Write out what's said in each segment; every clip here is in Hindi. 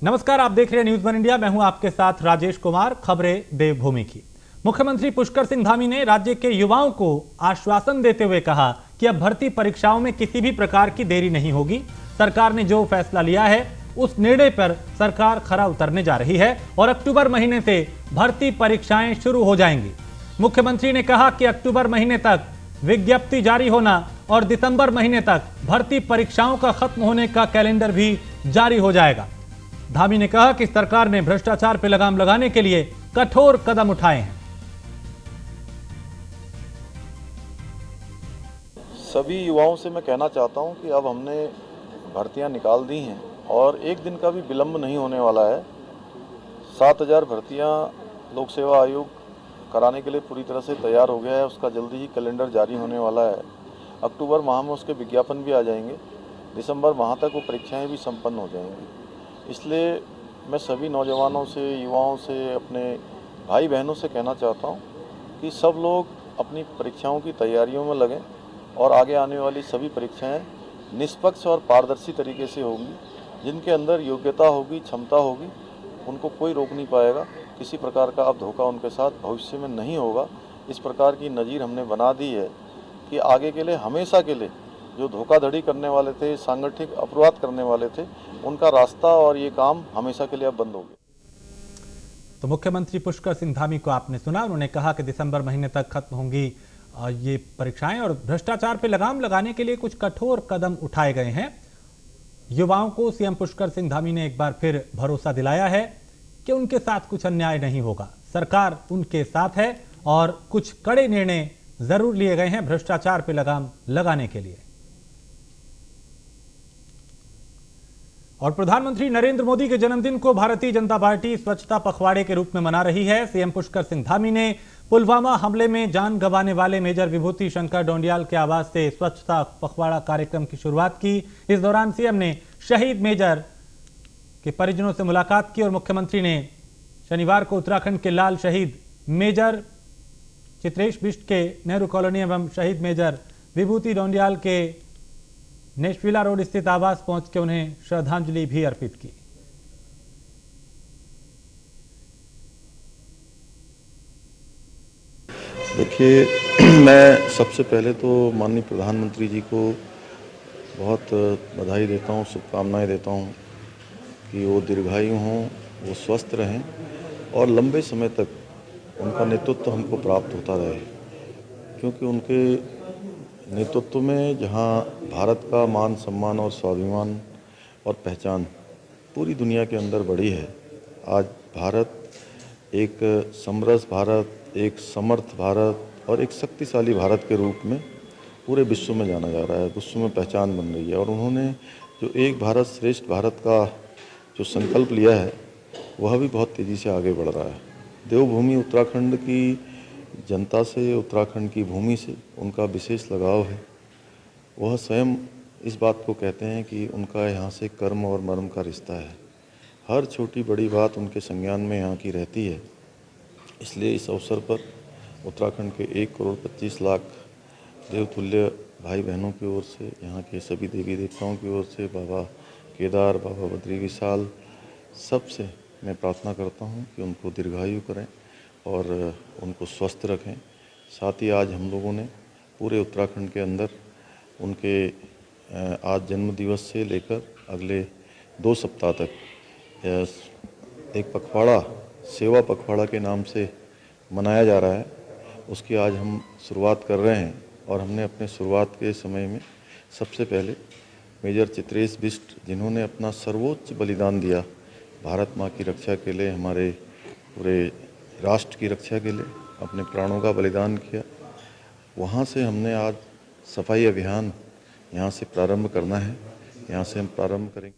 नमस्कार, आप देख रहे हैं न्यूज़ वन इंडिया। मैं हूं आपके साथ राजेश कुमार। खबरें देवभूमि की। मुख्यमंत्री पुष्कर सिंह धामी ने राज्य के युवाओं को आश्वासन देते हुए कहा कि अब भर्ती परीक्षाओं में किसी भी प्रकार की देरी नहीं होगी। सरकार ने जो फैसला लिया है उस निर्णय पर सरकार खरा उतरने जा रही है और अक्टूबर महीने से भर्ती परीक्षाएं शुरू हो जाएंगी। मुख्यमंत्री ने कहा कि अक्टूबर महीने तक विज्ञप्ति जारी होना और दिसंबर महीने तक भर्ती परीक्षाओं का खत्म होने का कैलेंडर भी जारी हो जाएगा। धामी ने कहा कि सरकार ने भ्रष्टाचार पर लगाम लगाने के लिए कठोर कदम उठाए हैं। सभी युवाओं से मैं कहना चाहता हूं कि अब हमने भर्तियां निकाल दी हैं और एक दिन का भी विलंब नहीं होने वाला है। 7000 भर्तियां लोक सेवा आयोग कराने के लिए पूरी तरह से तैयार हो गया है। उसका जल्दी ही कैलेंडर जारी होने वाला है। अक्टूबर माह में उसके विज्ञापन भी आ जाएंगे। दिसंबर माह तक वो परीक्षाएं भी संपन्न हो जाएंगी। इसलिए मैं सभी नौजवानों से, युवाओं से, अपने भाई बहनों से कहना चाहता हूं कि सब लोग अपनी परीक्षाओं की तैयारियों में लगें और आगे आने वाली सभी परीक्षाएं निष्पक्ष और पारदर्शी तरीके से होंगी। जिनके अंदर योग्यता होगी, क्षमता होगी, उनको कोई रोक नहीं पाएगा। किसी प्रकार का अब धोखा उनके साथ भविष्य में नहीं होगा। इस प्रकार की नज़ीर हमने बना दी है कि आगे के लिए, हमेशा के लिए जो धोखाधड़ी करने वाले थे, सांगठनिक अपराध करने वाले थे, उनका रास्ता और ये काम हमेशा के लिए अब बंद हो गया। तो मुख्यमंत्री पुष्कर सिंह धामी को आपने सुना। उन्होंने कहा कि दिसंबर महीने तक खत्म होंगी ये परीक्षाएं और भ्रष्टाचार पे लगाम लगाने के लिए कुछ कठोर कदम उठाए गए हैं। युवाओं को सीएम पुष्कर सिंह धामी ने एक बार फिर भरोसा दिलाया है कि उनके साथ कुछ अन्याय नहीं होगा। सरकार उनके साथ है और कुछ कड़े निर्णय जरूर लिए गए हैं भ्रष्टाचार पे लगाम लगाने के लिए। और प्रधानमंत्री नरेंद्र मोदी के जन्मदिन को भारतीय जनता पार्टी स्वच्छता पखवाड़े के रूप में मना रही है। सीएम पुष्कर सिंह धामी ने पुलवामा हमले में जान गंवाने वाले मेजर विभूति शंकर डोंडियाल के आवास से स्वच्छता पखवाड़ा कार्यक्रम की शुरुआत की। इस दौरान सीएम ने शहीद मेजर के परिजनों से मुलाकात की और मुख्यमंत्री ने शनिवार को उत्तराखंड के लाल शहीद मेजर चित्रेश बिष्ट के नेहरू कॉलोनी एवं शहीद मेजर विभूति डोंडियाल के नेशविला रोड स्थित आवास पहुंच के उन्हें श्रद्धांजलि भी अर्पित की। देखिए, मैं सबसे पहले तो माननीय प्रधानमंत्री जी को बहुत बधाई देता हूं, शुभकामनाएं देता हूं कि वो दीर्घायु हों, वो स्वस्थ रहें और लंबे समय तक उनका नेतृत्व हमको प्राप्त होता रहे। क्योंकि उनके नेतृत्व में जहां भारत का मान सम्मान और स्वाभिमान और पहचान पूरी दुनिया के अंदर बढ़ी है, आज भारत एक समरस भारत, एक समर्थ भारत और एक शक्तिशाली भारत के रूप में पूरे विश्व में जाना जा रहा है, विश्व में पहचान बन रही है। और उन्होंने जो एक भारत श्रेष्ठ भारत का जो संकल्प लिया है, वह भी बहुत तेज़ी से आगे बढ़ रहा है। देवभूमि उत्तराखंड की जनता से, उत्तराखंड की भूमि से उनका विशेष लगाव है। वह स्वयं इस बात को कहते हैं कि उनका यहाँ से कर्म और मर्म का रिश्ता है। हर छोटी बड़ी बात उनके संज्ञान में यहाँ की रहती है। इसलिए इस अवसर पर उत्तराखंड के 1,25,00,000 देवतुल्य भाई बहनों की ओर से, यहाँ के सभी देवी देवताओं की ओर से, बाबा केदार, बाबा बद्री विशाल, सबसे मैं प्रार्थना करता हूँ कि उनको दीर्घायु करें और उनको स्वस्थ रखें। साथ ही आज हम लोगों ने पूरे उत्तराखंड के अंदर उनके आज जन्म दिवस से लेकर अगले 2 सप्ताह तक एक पखवाड़ा, सेवा पखवाड़ा के नाम से मनाया जा रहा है। उसकी आज हम शुरुआत कर रहे हैं और हमने अपने शुरुआत के समय में सबसे पहले मेजर चित्रेश बिष्ट, जिन्होंने अपना सर्वोच्च बलिदान दिया भारत माँ की रक्षा के लिए, हमारे पूरे राष्ट्र की रक्षा के लिए अपने प्राणों का बलिदान किया, वहाँ से हमने आज सफाई अभियान यहाँ से प्रारंभ करना है। यहाँ से हम प्रारंभ करेंगे।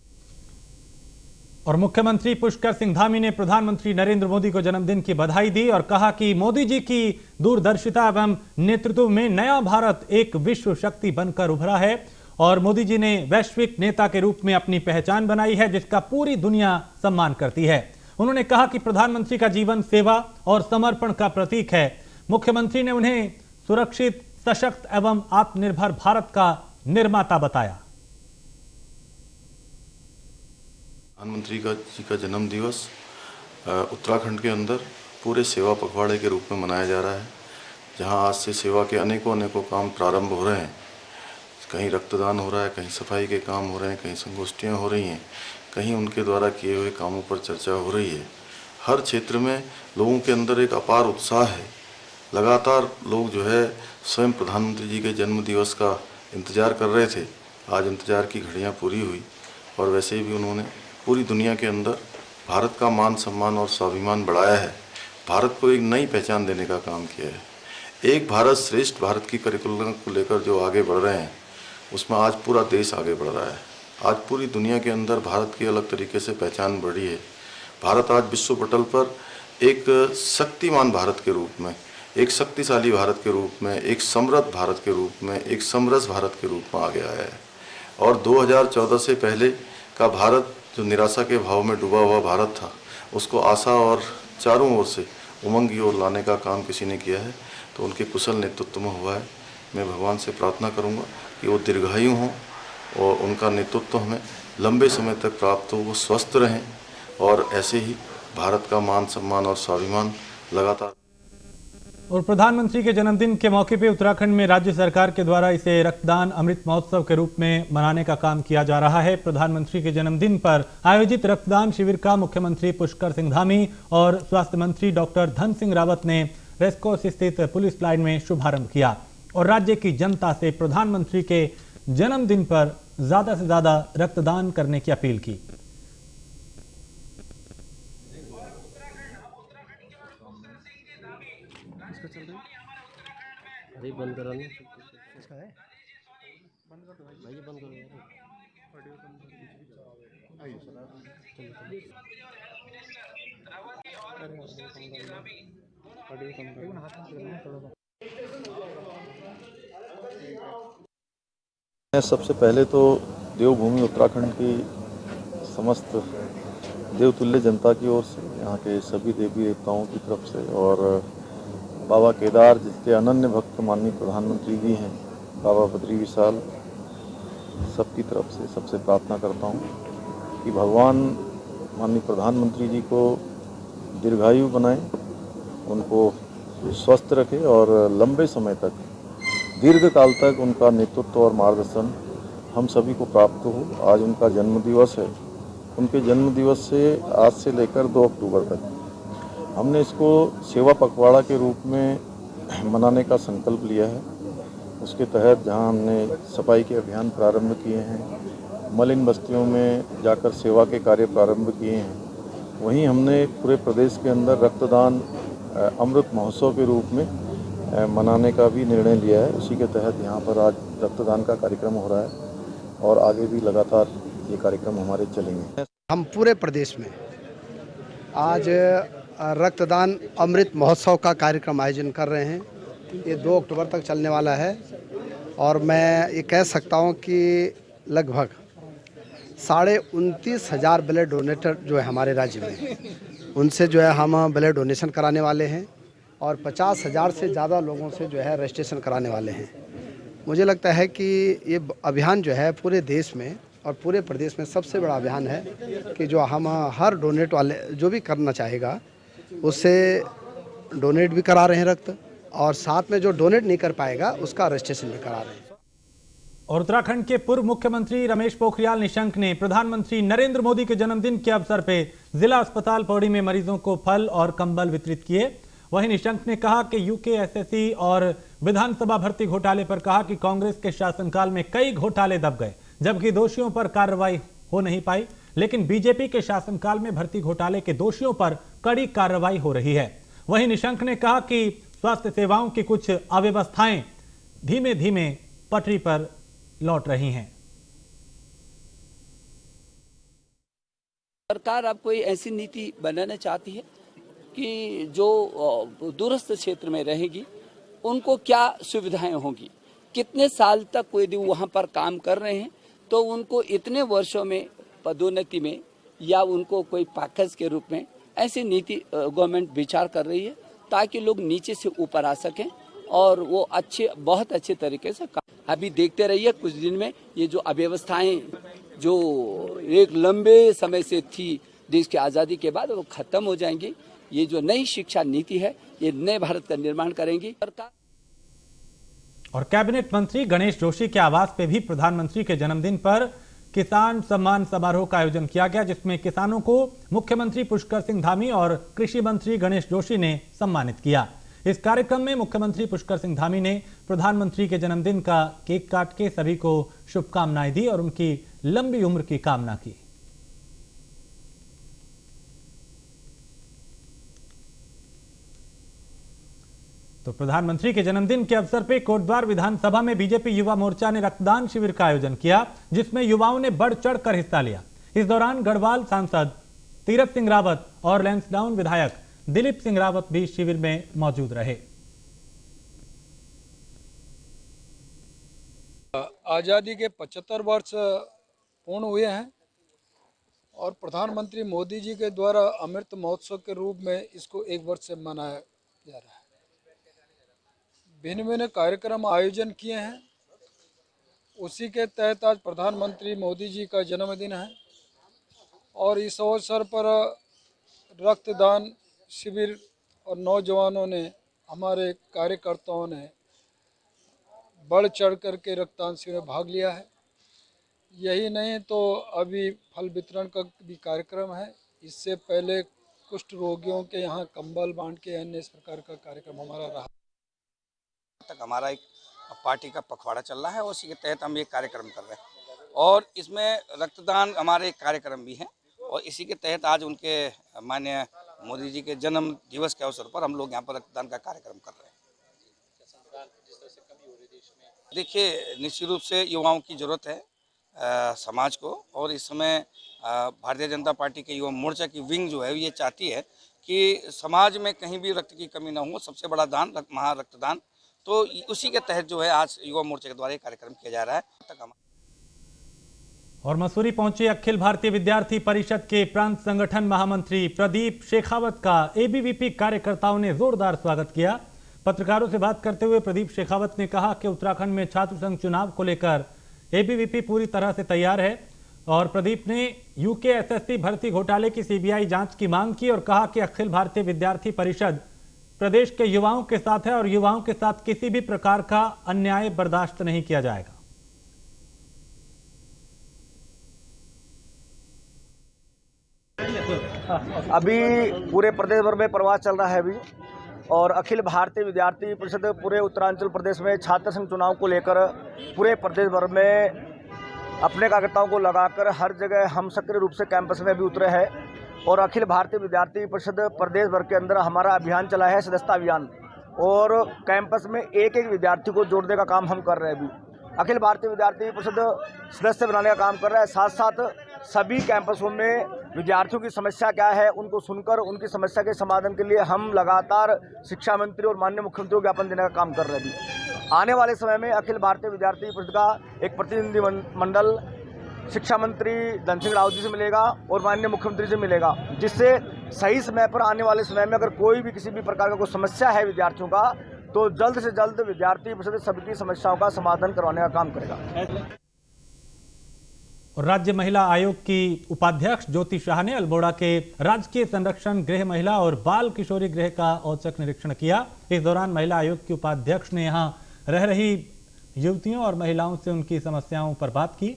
और मुख्यमंत्री पुष्कर सिंह धामी ने प्रधानमंत्री नरेंद्र मोदी को जन्मदिन की बधाई दी और कहा कि मोदी जी की दूरदर्शिता एवं नेतृत्व में नया भारत एक विश्व शक्ति बनकर उभरा है और मोदी जी ने वैश्विक नेता के रूप में अपनी पहचान बनाई है, जिसका पूरी दुनिया सम्मान करती है। उन्होंने कहा कि प्रधानमंत्री का जीवन सेवा और समर्पण का प्रतीक है। मुख्यमंत्री ने उन्हें सुरक्षित, सशक्त एवं आत्मनिर्भर भारत का निर्माता बताया। प्रधानमंत्री जी का जन्म दिवस उत्तराखंड के अंदर पूरे सेवा पखवाड़े के रूप में मनाया जा रहा है, जहां आज से सेवा के अनेकों काम प्रारंभ हो रहे हैं। कहीं रक्तदान हो रहा है, कहीं सफाई के काम हो रहे हैं, कहीं संगोष्ठियाँ हो रही हैं, कहीं उनके द्वारा किए हुए कामों पर चर्चा हो रही है। हर क्षेत्र में लोगों के अंदर एक अपार उत्साह है। लगातार लोग जो है स्वयं प्रधानमंत्री जी के जन्म दिवस का इंतज़ार कर रहे थे। आज इंतज़ार की घड़ियां पूरी हुई और वैसे भी उन्होंने पूरी दुनिया के अंदर भारत का मान सम्मान और स्वाभिमान बढ़ाया है। भारत को एक नई पहचान देने का काम किया है। एक भारत श्रेष्ठ भारत की करिकुलम को लेकर जो आगे बढ़ रहे हैं, उसमें आज पूरा देश आगे बढ़ रहा है। आज पूरी दुनिया के अंदर भारत की अलग तरीके से पहचान बढ़ी है। भारत आज विश्व पटल पर एक शक्तिमान भारत के रूप में, एक शक्तिशाली भारत के रूप में, एक समृद्ध भारत के रूप में, एक समरस भारत के रूप में आगे आया है। और 2014 से पहले का भारत जो निराशा के भाव में डूबा हुआ भारत था, उसको आशा और चारों ओर से उमंग की ओर लाने का काम किसी ने किया है, तो उनके कुशल नेतृत्व में हुआ है। मैं भगवान से प्रार्थना करूंगा कि वो दीर्घायु हों और उनका नेतृत्व हमें लंबे समय तक प्राप्त हो, वो स्वस्थ रहें और ऐसे ही भारत का मान सम्मान और स्वाभिमान लगातार। और प्रधानमंत्री के जन्मदिन के मौके पे उत्तराखंड में राज्य सरकार के द्वारा इसे रक्तदान अमृत महोत्सव के रूप में मनाने का काम किया जा रहा है। प्रधानमंत्री के जन्मदिन पर आयोजित रक्तदान शिविर का मुख्यमंत्री पुष्कर सिंह धामी और स्वास्थ्य मंत्री डॉक्टर धन सिंह रावत ने रेसकोर्स स्थित पुलिस लाइन में शुभारंभ किया और राज्य की जनता से प्रधानमंत्री के जन्मदिन पर ज्यादा से ज्यादा रक्तदान करने की अपील की। अरे बंद करा ना, इसका है बंद कर दो भाई, ये बंद करो यार, ऑडियो मैं सबसे पहले तो देवभूमि उत्तराखंड की समस्त देवतुल्य जनता की ओर से, यहाँ के सभी देवी देवताओं की तरफ से और बाबा केदार जिसके अनन्य भक्त माननीय प्रधानमंत्री जी हैं, बाबा बद्री विशाल, सबकी तरफ से सबसे प्रार्थना करता हूँ कि भगवान माननीय प्रधानमंत्री जी को दीर्घायु बनाए, उनको स्वस्थ रखे और लंबे समय तक, दीर्घ काल तक उनका नेतृत्व और मार्गदर्शन हम सभी को प्राप्त हो। आज उनका जन्मदिवस है। उनके जन्मदिवस से आज से लेकर 2 अक्टूबर तक हमने इसको सेवा पखवाड़ा के रूप में मनाने का संकल्प लिया है। उसके तहत जहां हमने सफाई के अभियान प्रारंभ किए हैं, मलिन बस्तियों में जाकर सेवा के कार्य प्रारंभ किए हैं, वहीं हमने पूरे प्रदेश के अंदर रक्तदान अमृत महोत्सव के रूप में मनाने का भी निर्णय लिया है। उसी के तहत यहाँ पर आज रक्तदान का कार्यक्रम हो रहा है और आगे भी लगातार ये कार्यक्रम हमारे चलेंगे। हम पूरे प्रदेश में आज रक्तदान अमृत महोत्सव का कार्यक्रम आयोजन कर रहे हैं। ये 2 अक्टूबर तक चलने वाला है और मैं ये कह सकता हूँ कि लगभग 29,500 ब्लड डोनेटर जो है हमारे राज्य में, उनसे जो है हम ब्लड डोनेशन कराने वाले हैं और 50,000 से ज़्यादा लोगों से जो है रजिस्ट्रेशन कराने वाले हैं। मुझे लगता है कि ये अभियान जो है पूरे देश में और पूरे प्रदेश में सबसे बड़ा अभियान है कि जो हम हर डोनेट वाले जो भी करना चाहेगा उससे डोनेट भी करा रहे हैं रक्त, और साथ में जो डोनेट नहीं कर पाएगा उसका रजिस्ट्रेशन भी करा रहे हैं। और उत्तराखंड के पूर्व मुख्यमंत्री रमेश पोखरियाल निशंक ने प्रधानमंत्री नरेंद्र मोदी के जन्मदिन के अवसर पर जिला अस्पताल पौड़ी में मरीजों को फल और कंबल वितरित किए। वहीं निशंक ने कहा कि यूकेएसएससी और विधानसभा भर्ती घोटाले पर कहा कि कांग्रेस के शासनकाल में कई घोटाले दब गए, जबकि दोषियों पर कार्रवाई हो नहीं पाई, लेकिन बीजेपी के शासनकाल में भर्ती घोटाले के दोषियों पर कड़ी कार्रवाई हो रही है। वहीं निशंक ने कहा कि स्वास्थ्य सेवाओं की कुछ अव्यवस्थाएं धीमे धीमे पटरी पर लौट रही हैं। सरकार अब कोई ऐसी नीति बनाना चाहती है कि जो दूरस्थ क्षेत्र में रहेगी उनको क्या सुविधाएं होंगी, कितने साल तक कोई यदि वहाँ पर काम कर रहे हैं तो उनको इतने वर्षों में पदोन्नति में या उनको कोई पैकेज के रूप में, ऐसी नीति गवर्नमेंट विचार कर रही है ताकि लोग नीचे से ऊपर आ सकें और वो बहुत अच्छे तरीके से काम। अभी देखते रहिए कुछ दिन में ये जो अव्यवस्थाएं जो एक लंबे समय से थी देश की आज़ादी के बाद, वो खत्म हो जाएंगी। ये जो नई शिक्षा नीति है, ये नए भारत का निर्माण करेंगी सरकार। और कैबिनेट मंत्री गणेश जोशी के आवास पे भी प्रधानमंत्री के जन्मदिन पर किसान सम्मान समारोह का आयोजन किया गया, जिसमें किसानों को मुख्यमंत्री पुष्कर सिंह धामी और कृषि मंत्री गणेश जोशी ने सम्मानित किया। इस कार्यक्रम में मुख्यमंत्री पुष्कर सिंह धामी ने प्रधानमंत्री के जन्मदिन का केक काट के सभी को शुभकामनाएं दी और उनकी लंबी उम्र की कामना की। तो प्रधानमंत्री के जन्मदिन के अवसर पर कोटद्वार विधानसभा में बीजेपी युवा मोर्चा ने रक्तदान शिविर का आयोजन किया, जिसमें युवाओं ने बढ़ चढ़कर हिस्सा लिया। इस दौरान गढ़वाल सांसद तीरथ सिंह रावत और लैंसडाउन विधायक दिलीप सिंह रावत भी शिविर में मौजूद रहे। आज़ादी के 75 वर्ष पूर्ण हुए हैं और प्रधानमंत्री मोदी जी के द्वारा अमृत महोत्सव के रूप में इसको 1 वर्ष से मनाया जा रहा है। भिन्न भिन्न कार्यक्रम आयोजन किए हैं। उसी के तहत आज प्रधानमंत्री मोदी जी का जन्मदिन है और इस अवसर पर रक्तदान शिविर और नौजवानों ने, हमारे कार्यकर्ताओं ने बढ़ चढ़ कर के रक्तदान शिविर में भाग लिया है। यही नहीं तो अभी फल वितरण का भी कार्यक्रम है। इससे पहले कुष्ठ रोगियों के यहाँ कंबल बांट के अन्य इस प्रकार का कार्यक्रम हमारा रहा। तक हमारा एक पार्टी का पखवाड़ा चल रहा है, उसी के तहत हम ये कार्यक्रम कर रहे हैं और इसमें रक्तदान हमारे एक कार्यक्रम भी है और इसी के तहत आज उनके माननीय मोदी जी के जन्म दिवस के अवसर पर हम लोग यहाँ पर रक्तदान का कार्यक्रम कर रहे हैं। देखिए, निश्चित रूप से युवाओं की जरूरत है समाज को, और इस समय भारतीय जनता पार्टी के युवा मोर्चा की विंग जो है ये चाहती है कि समाज में कहीं भी रक्त की कमी ना हो। सबसे बड़ा दान महारक्तदान, तो उसी के तहत जो है आज युवा मोर्चा के द्वारा कार्यक्रम किया जा रहा है। और मसूरी पहुंचे अखिल भारतीय विद्यार्थी परिषद के प्रांत संगठन महामंत्री प्रदीप शेखावत का एबीवीपी कार्यकर्ताओं ने जोरदार स्वागत किया। पत्रकारों से बात करते हुए प्रदीप शेखावत ने कहा कि उत्तराखंड में छात्र संघ चुनाव को लेकर एबीवीपी पूरी तरह से तैयार है और प्रदीप ने यूकेएसएससी भर्ती घोटाले की सीबीआई जांच की मांग की और कहा कि अखिल भारतीय विद्यार्थी परिषद प्रदेश के युवाओं के साथ है और युवाओं के साथ किसी भी प्रकार का अन्याय बर्दाश्त नहीं किया जाएगा। अभी पूरे प्रदेश भर में प्रवास चल रहा है अभी, और अखिल भारतीय विद्यार्थी परिषद पूरे उत्तरांचल प्रदेश में छात्र संघ चुनाव को लेकर पूरे प्रदेश भर में अपने कार्यकर्ताओं को लगाकर हर जगह हम सक्रिय रूप से कैंपस में भी उतरे हैं। और अखिल भारतीय विद्यार्थी परिषद प्रदेश भर के अंदर हमारा अभियान चला है, सदस्यता अभियान, और कैंपस में एक एक विद्यार्थी को जोड़ने का काम हम कर रहे हैं। अभी अखिल भारतीय विद्यार्थी परिषद सदस्य बनाने का काम कर रहा है। साथ साथ सभी कैंपसों में विद्यार्थियों की समस्या क्या है उनको सुनकर उनकी समस्या के समाधान के लिए हम लगातार शिक्षा मंत्री और माननीय मुख्यमंत्री को ज्ञापन देने का काम कर रहे हैं। अभी आने वाले समय में अखिल भारतीय विद्यार्थी परिषद का एक प्रतिनिधि मंडल शिक्षा मंत्री धन सिंह रावत जी से मिलेगा और माननीय मुख्यमंत्री से मिलेगा, जिससे सही समय पर आने वाले समय में अगर कोई भी किसी भी प्रकार का कोई समस्या है विद्यार्थियों का, तो जल्द से जल्द विद्यार्थी परिषद सबकी समस्याओं का समाधान करवाने का काम करेगा। और राज्य महिला आयोग की उपाध्यक्ष ज्योति शाह ने अल्मोड़ा के राजकीय संरक्षण गृह महिला और बाल किशोरी गृह का औचक निरीक्षण किया। इस दौरान महिला आयोग की उपाध्यक्ष ने यहां रह रही युवतियों और महिलाओं से उनकी समस्याओं पर बात की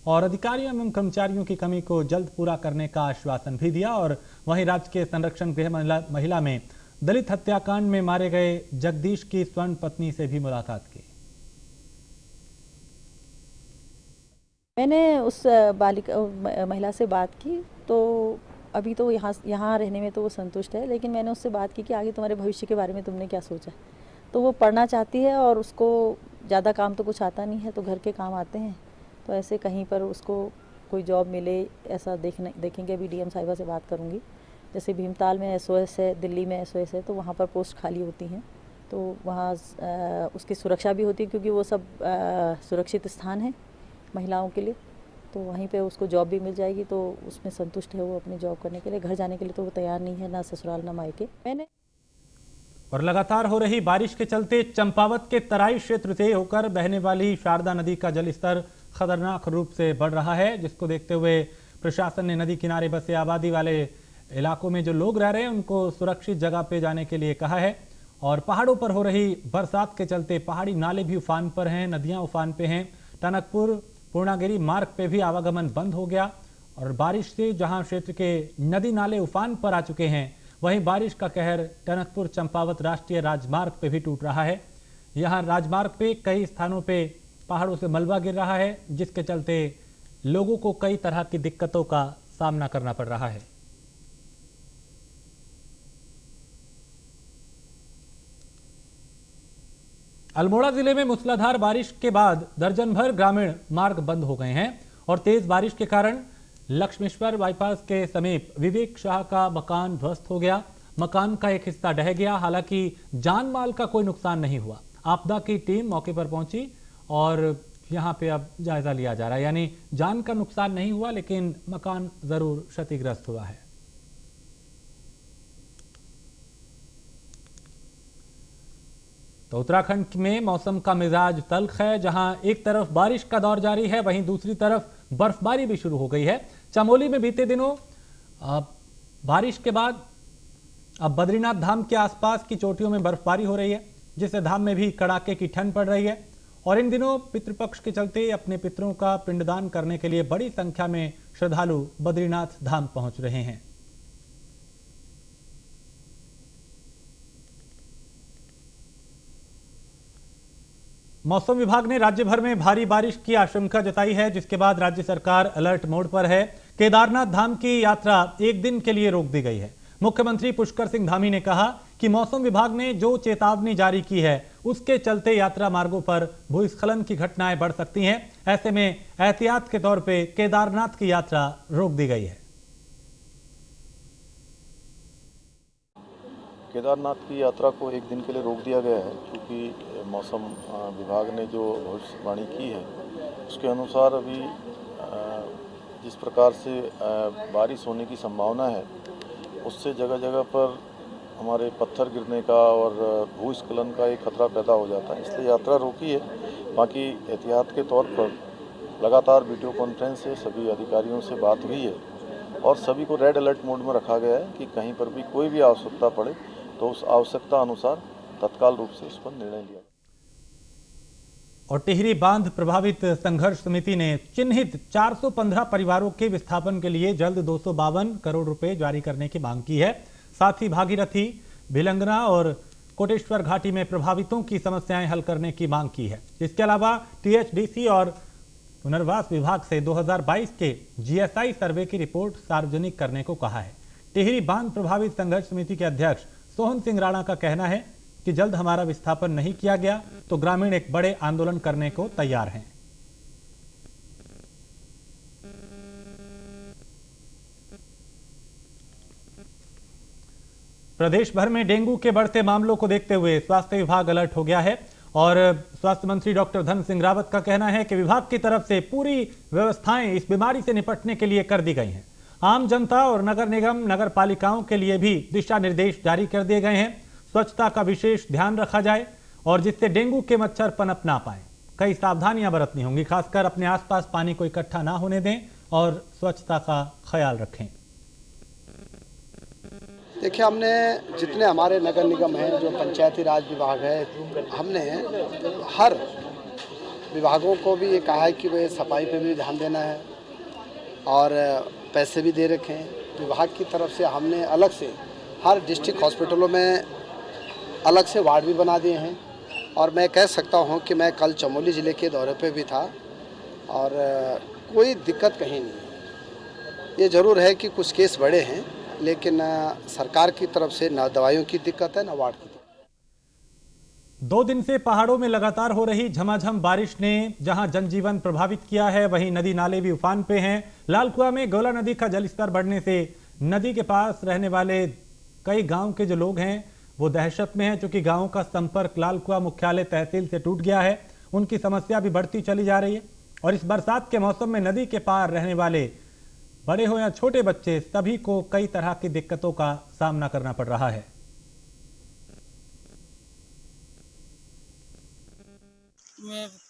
और अधिकारियों एवं कर्मचारियों की कमी को जल्द पूरा करने का आश्वासन भी दिया। और वहीं राजकीय संरक्षण गृह महिला में दलित हत्याकांड में मारे गए जगदीश की स्वर्ण पत्नी से भी मुलाकात की। मैंने उस महिला से बात की, तो अभी तो यहाँ रहने में तो वो संतुष्ट है, लेकिन मैंने उससे बात की कि आगे तुम्हारे भविष्य के बारे में तुमने क्या सोचा। तो वो पढ़ना चाहती है और उसको ज़्यादा काम तो कुछ आता नहीं है, तो घर के काम आते हैं। तो ऐसे कहीं पर उसको कोई जॉब मिले ऐसा देखेंगे। अभी डीएम साहिबा से बात करूँगी। जैसे भीमताल में एसओएस है, दिल्ली में एसओएस है, तो वहाँ पर पोस्ट खाली होती हैं, तो वहाँ उसकी सुरक्षा भी होती है क्योंकि वो सब सुरक्षित स्थान है महिलाओं के लिए। तो वहीं पे उसको जॉब भी मिल जाएगी, तो उसमें संतुष्ट है वो अपनी जॉब करने के लिए। घर जाने के लिए तो वो तैयार नहीं है, ना ससुराल ना मायके। मैंने और लगातार हो रही बारिश के चलते चंपावत के तराई क्षेत्र से होकर बहने वाली शारदा नदी का जलस्तर खतरनाक रूप से बढ़ रहा है, जिसको देखते हुए प्रशासन ने नदी किनारे बसे आबादी वाले इलाकों में जो लोग रह रहे हैं उनको सुरक्षित जगह पे जाने के लिए कहा है। और पहाड़ों पर हो रही बरसात के चलते पहाड़ी नाले भी उफान पर हैं, नदियां उफान पे हैं। टनकपुर पूर्णागिरी मार्ग पे भी आवागमन बंद हो गया और बारिश से जहां क्षेत्र के नदी नाले उफान पर आ चुके हैं, वहीं बारिश का कहर टनकपुर चंपावत राष्ट्रीय राजमार्ग पे भी टूट रहा है। यहां राजमार्ग पे कई स्थानों पे पहाड़ों से मलबा गिर रहा है, जिसके चलते लोगों को कई तरह की दिक्कतों का सामना करना पड़ रहा है। अल्मोड़ा जिले में मूसलाधार बारिश के बाद दर्जन भर ग्रामीण मार्ग बंद हो गए हैं और तेज बारिश के कारण लक्ष्मेश्वर बाईपास के समीप विवेक शाह का मकान ध्वस्त हो गया। मकान का एक हिस्सा ढह गया, हालांकि जान माल का कोई नुकसान नहीं हुआ। आपदा की टीम मौके पर पहुंची और यहां पे अब जायजा लिया जा रहा है, यानी जान का नुकसान नहीं हुआ लेकिन मकान जरूर क्षतिग्रस्त हुआ है। तो उत्तराखंड में मौसम का मिजाज तल्ख है, जहां एक तरफ बारिश का दौर जारी है, वहीं दूसरी तरफ बर्फबारी भी शुरू हो गई है। चमोली में बीते दिनों बारिश के बाद अब बद्रीनाथ धाम के आसपास की चोटियों में बर्फबारी हो रही है, जिससे धाम में भी कड़ाके की ठंड पड़ रही है। और इन दिनों पितृपक्ष के चलते अपने पितरों का पिंडदान करने के लिए बड़ी संख्या में श्रद्धालु बद्रीनाथ धाम पहुंच रहे हैं। मौसम विभाग ने राज्य भर में भारी बारिश की आशंका जताई है, जिसके बाद राज्य सरकार अलर्ट मोड पर है। केदारनाथ धाम की यात्रा एक दिन के लिए रोक दी गई है। मुख्यमंत्री पुष्कर सिंह धामी ने कहा कि मौसम विभाग ने जो चेतावनी जारी की है, उसके चलते यात्रा मार्गों पर भूस्खलन की घटनाएं बढ़ सकती हैं। ऐसे में एहतियात के तौर पे केदारनाथ की यात्रा रोक दी गई है। केदारनाथ की यात्रा को एक दिन के लिए रोक दिया गया है, क्योंकि मौसम विभाग ने जो भविष्यवाणी की है उसके अनुसार अभी जिस प्रकार से बारिश होने की संभावना है, उससे जगह जगह पर हमारे पत्थर गिरने का और भूस्खलन का एक खतरा पैदा हो जाता है, इसलिए यात्रा रोकी है। बाकी एहतियात के तौर पर लगातार वीडियो कॉन्फ्रेंस से सभी अधिकारियों से बात हुई है और सभी को रेड अलर्ट मोड में रखा गया है कि कहीं पर भी कोई भी आवश्यकता पड़े तो उस आवश्यकता अनुसार तत्काल रूप से इस पर निर्णय लिया। और टिहरी बांध प्रभावित संघर्ष समिति ने चिन्हित 415 परिवारों के विस्थापन के लिए जल्द 252 करोड़ रुपए जारी करने की मांग की है। साथ ही भागीरथी, भिलंगना और कोटेश्वर घाटी में प्रभावितों की समस्याएं हल करने की मांग की है। इसके अलावा टीएचडीसी और पुनर्वास विभाग से 2022 के जीएसआई सर्वे की रिपोर्ट सार्वजनिक करने को कहा है। टिहरी बांध प्रभावित संघर्ष समिति के अध्यक्ष सोहन सिंह राणा का कहना है कि जल्द हमारा विस्थापन नहीं किया गया तो ग्रामीण एक बड़े आंदोलन करने को तैयार हैं। प्रदेश भर में डेंगू के बढ़ते मामलों को देखते हुए स्वास्थ्य विभाग अलर्ट हो गया है और स्वास्थ्य मंत्री डॉक्टर धन सिंह रावत का कहना है कि विभाग की तरफ से पूरी व्यवस्थाएं इस बीमारी से निपटने के लिए कर दी गई हैं। आम जनता और नगर निगम, नगर पालिकाओं के लिए भी दिशा निर्देश जारी कर दिए गए हैं। स्वच्छता का विशेष ध्यान रखा जाए और जिससे डेंगू के मच्छर पनप ना पाए। कई सावधानियां बरतनी होंगी, खासकर अपने आसपास पानी को इकट्ठा ना होने दें और स्वच्छता का ख्याल रखें। देखिए, हमने जितने हमारे नगर निगम हैं, जो पंचायती राज विभाग है, हमने हर विभागों को भी ये कहा है कि वे सफाई पे भी ध्यान देना है और पैसे भी दे रखे हैं। विभाग की तरफ से हमने अलग से हर डिस्ट्रिक्ट हॉस्पिटलों में अलग से वार्ड भी बना दिए हैं और मैं कह सकता हूं कि मैं कल चमोली ज़िले के दौरे पे भी था और कोई दिक्कत कहीं नहीं। ये ज़रूर है कि कुछ केस बड़े हैं, लेकिन सरकार की तरफ से ना दवाइयों की दिक्कत है ना वार्ड की। 2 दिन से पहाड़ों में लगातार हो रही झमाझम बारिश ने जहां जनजीवन प्रभावित किया है, वहीं नदी नाले भी उफान पे हैं। लालकुआ में गोला नदी का जलस्तर बढ़ने से नदी के पास रहने वाले कई गांव के जो लोग हैं वो दहशत में हैं, चूंकि गांवों का संपर्क लालकुआ मुख्यालय तहसील से टूट गया है। उनकी समस्या भी बढ़ती चली जा रही है और इस बरसात के मौसम में नदी के पार रहने वाले बड़े हो या छोटे बच्चे, सभी को कई तरह की दिक्कतों का सामना करना पड़ रहा है।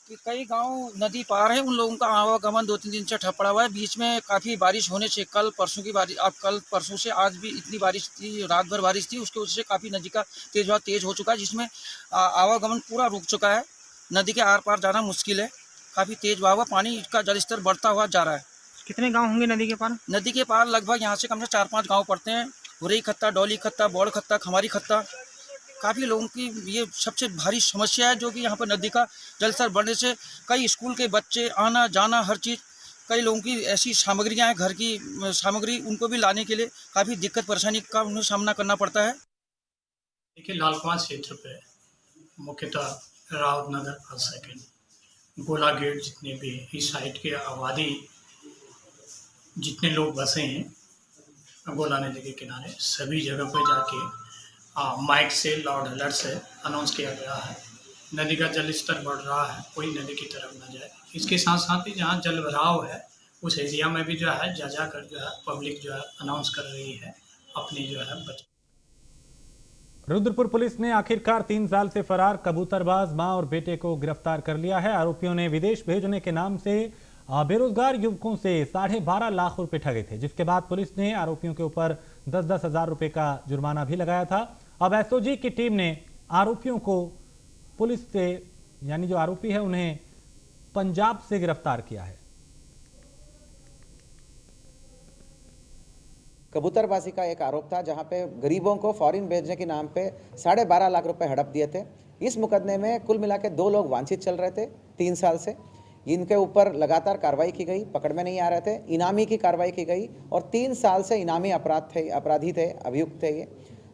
कि कई गांव नदी पार है, उन लोगों का आवागमन 2-3 दिन से ठप पड़ा हुआ है। बीच में काफ़ी बारिश होने से कल परसों से आज भी इतनी बारिश थी, रात भर बारिश थी, उसकी वजह से काफ़ी नदी का तेज हो चुका है, जिसमें आवागमन पूरा रुक चुका है। नदी के आर पार जाना मुश्किल है, काफ़ी तेज बहाव है, पानी का जलस्तर बढ़ता हुआ जा रहा है। कितने गांव होंगे नदी के पार? नदी के पार लगभग यहाँ से कम से 4-5 गाँव पड़ते हैं। हुरई खत्ता, डौली खत्ता, बौड़ खत्ता, खमारी खत्ता। काफ़ी लोगों की ये सबसे भारी समस्या है, जो कि यहाँ पर नदी का जलस्तर बढ़ने से कई स्कूल के बच्चे आना जाना हर चीज़, कई लोगों की ऐसी सामग्रियाँ हैं, घर की सामग्री, उनको भी लाने के लिए काफ़ी दिक्कत परेशानी का उन्हें सामना करना पड़ता है। देखिए, लालकुआं क्षेत्र पे मुख्यतः राउत नगर, फल सेकेंड, गोला गेट, जितने भी इस साइड के आबादी जितने लोग बसे हैं गोला नदी के किनारे, सभी जगह पर जाके माइक से, लाउड अलर्ट से अनाउंस किया गया है नदी का जल स्तर बढ़ रहा है, कोई नदी की तरफ न जाए। इसके साथ साथ ही जहाँ जल भराव है उस एरिया में भी जो है जा कर जो है पब्लिक जो है अनाउंस कर रही है अपनी जो है बचाव। रुद्रपुर पुलिस ने आखिरकार 3 साल से फरार कबूतरबाज मां और बेटे को गिरफ्तार कर लिया है। आरोपियों ने विदेश भेजने के नाम से बेरोजगार युवकों से 12.5 लाख रुपए ठगे थे, जिसके बाद पुलिस ने आरोपियों के ऊपर 10-10 हजार रुपए का जुर्माना भी लगाया था। अब एसओजी की टीम ने आरोपियों को पुलिस से, यानी जो आरोपी है, उन्हें पंजाब से गिरफ्तार किया है। कबूतरबाजी का एक आरोप था, जहां पे गरीबों को फॉरेन भेजने के नाम पे 12.5 लाख रुपए हड़प दिए थे। इस मुकदमे में कुल मिला के 2 लोग वांछित चल रहे थे 3 साल से। इनके ऊपर लगातार कार्रवाई की गई, पकड़ में नहीं आ रहे थे, इनामी की कार्रवाई की गई और 3 साल से इनामी अपराधी थे, अभियुक्त थे ये।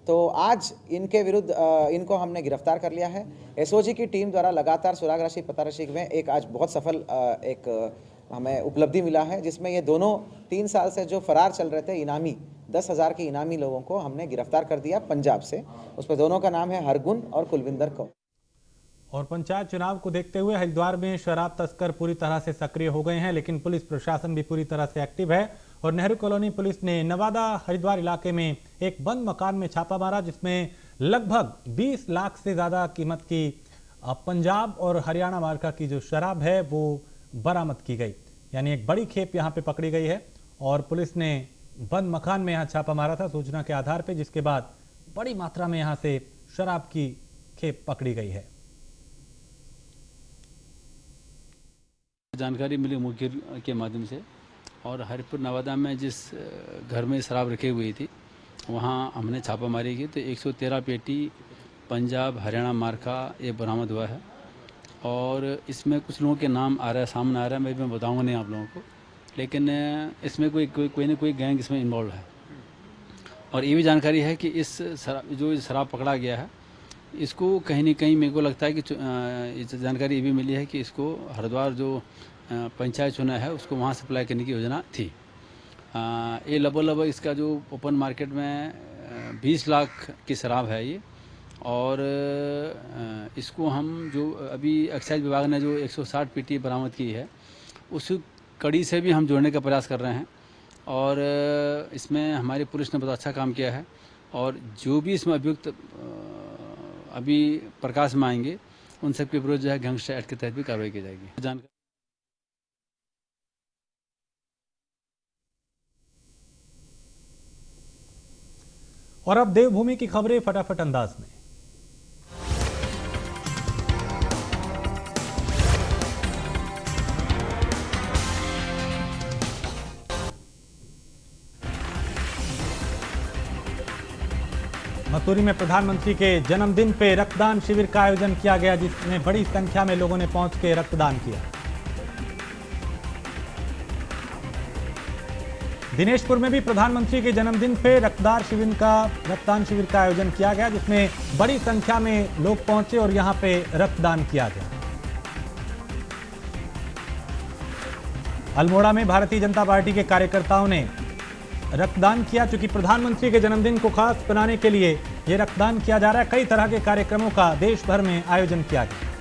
तो आज इनके विरुद्ध इनको हमने गिरफ्तार कर लिया है। एसओजी की टीम द्वारा लगातार सुराग राशि पता राशि में एक आज बहुत सफल एक हमें उपलब्धि मिला है, जिसमें ये दोनों 3 साल से जो फरार चल रहे थे इनामी 10,000 के इनामी लोगों को हमने गिरफ्तार कर दिया पंजाब से। उस पर दोनों का नाम है हरगुन और कुलविंदर कौर। और पंचायत चुनाव को देखते हुए हरिद्वार में शराब तस्कर पूरी तरह से सक्रिय हो गए हैं, लेकिन पुलिस प्रशासन भी पूरी तरह से एक्टिव है। और नेहरू कॉलोनी पुलिस ने नवादा हरिद्वार इलाके में एक बंद मकान में छापा मारा, जिसमें लगभग 20 लाख से ज्यादा कीमत की पंजाब और हरियाणा मार्का की जो शराब है वो बरामद की गई। यानी एक बड़ी खेप यहाँ पे पकड़ी गई है और पुलिस ने बंद मकान में यहाँ छापा मारा था सूचना के आधार पे, जिसके बाद बड़ी मात्रा में यहाँ से शराब की खेप पकड़ी गई है। जानकारी मिली मुखबिर के माध्यम से, और हरिपुर नवादा में जिस घर में शराब रखी हुई थी वहाँ हमने छापामारी की तो 113 पेटी पंजाब हरियाणा मार्का ये बरामद हुआ है। और इसमें कुछ लोगों के नाम आ रहा है, सामने आ रहा है, मैं बताऊंगा नहीं आप लोगों को, लेकिन इसमें कोई ना कोई गैंग इसमें इन्वॉल्व है। और ये भी जानकारी है कि इस शराब पकड़ा गया है, इसको कहीं ना कहीं मेरे को लगता है कि जानकारी ये भी मिली है कि इसको हरिद्वार जो पंचायत चुनाव है उसको वहाँ सप्लाई करने की योजना थी। ये लगभग इसका जो ओपन मार्केट में 20 लाख की शराब है ये। और इसको हम जो अभी एक्साइज विभाग ने जो 160 पेटी बरामद की है उस कड़ी से भी हम जोड़ने का प्रयास कर रहे हैं। और इसमें हमारी पुलिस ने बहुत अच्छा काम किया है और जो भी इसमें अभियुक्त अभी प्रकाश में आएंगे उन सब के विरुद्ध जो है गैंगस्टर एक्ट के तहत भी कार्रवाई की जाएगी। जानकारी और अब देवभूमि की खबरें फटाफट अंदाज में। मसूरी में प्रधानमंत्री के जन्मदिन पे रक्तदान शिविर का आयोजन किया गया, जिसमें बड़ी संख्या में लोगों ने पहुंच के रक्तदान किया। दिनेशपुर में भी प्रधानमंत्री के जन्मदिन पे रक्तदान शिविर का आयोजन किया गया, जिसमें बड़ी संख्या में लोग पहुंचे और यहां पे रक्तदान किया गया। अल्मोड़ा में भारतीय जनता पार्टी के कार्यकर्ताओं ने रक्तदान किया। चूंकि प्रधानमंत्री के जन्मदिन को खास बनाने के लिए यह रक्तदान किया जा रहा है, कई तरह के कार्यक्रमों का देश भर में आयोजन किया गया।